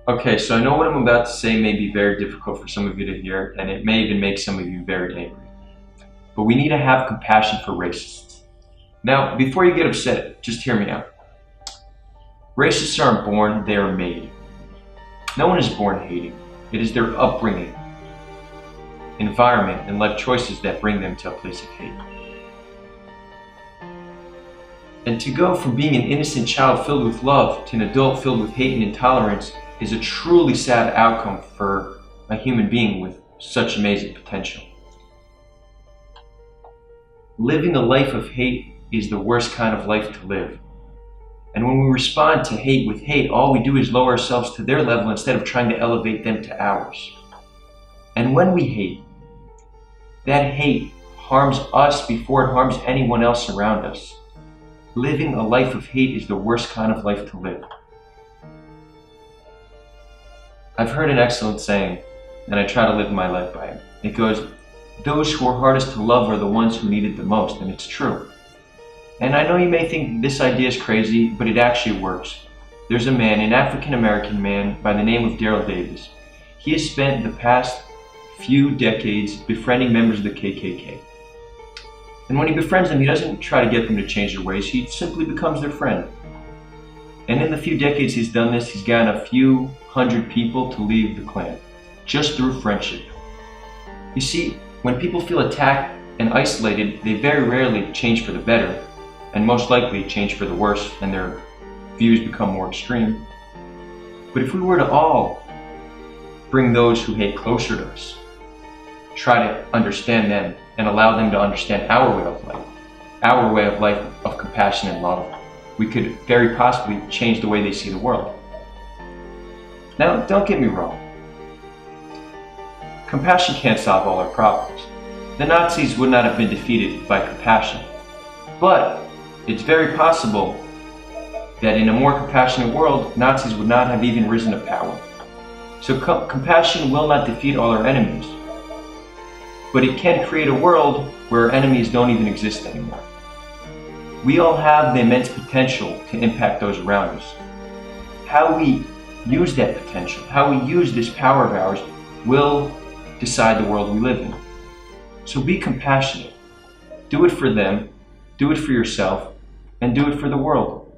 Okay, so I know what I'm about to say may be very difficult for some of you to hear, and it may even make some of you very angry. But we need to have compassion for racists. Now, before you get upset, just hear me out. Racists aren't born, they are made. No one is born hating. It is their upbringing, environment, and life choices that bring them to a place of hate. And to go from being an innocent child filled with love to an adult filled with hate and intolerance is a truly sad outcome for a human being with such amazing potential. Living a life of hate is the worst kind of life to live. And when we respond to hate with hate, all we do is lower ourselves to their level instead of trying to elevate them to ours. And when we hate, that hate harms us before it harms anyone else around us. Living a life of hate is the worst kind of life to live. I've heard an excellent saying, and I try to live my life by it. It goes, "Those who are hardest to love are the ones who need it the most," and it's true. And I know you may think this idea is crazy, but it actually works. There's a man, an African-American man by the name of Daryl Davis. He has spent the past few decades befriending members of the KKK. And when he befriends them, he doesn't try to get them to change their ways, he simply becomes their friend. And in the few decades he's done this, he's gotten a few hundred people to leave the Klan, just through friendship. You see, when people feel attacked and isolated, they very rarely change for the better, and most likely change for the worse, and their views become more extreme. But if we were to all bring those who hate closer to us, try to understand them, and allow them to understand our way of life of compassion and love, we could very possibly change the way they see the world. Now, don't get me wrong. Compassion can't solve all our problems. The Nazis would not have been defeated by compassion. But it's very possible that in a more compassionate world, Nazis would not have even risen to power. So compassion will not defeat all our enemies. But it can create a world where enemies don't even exist anymore. We all have the immense potential to impact those around us. How we use that potential, how we use this power of ours, will decide the world we live in. So be compassionate. Do it for them, do it for yourself, and do it for the world.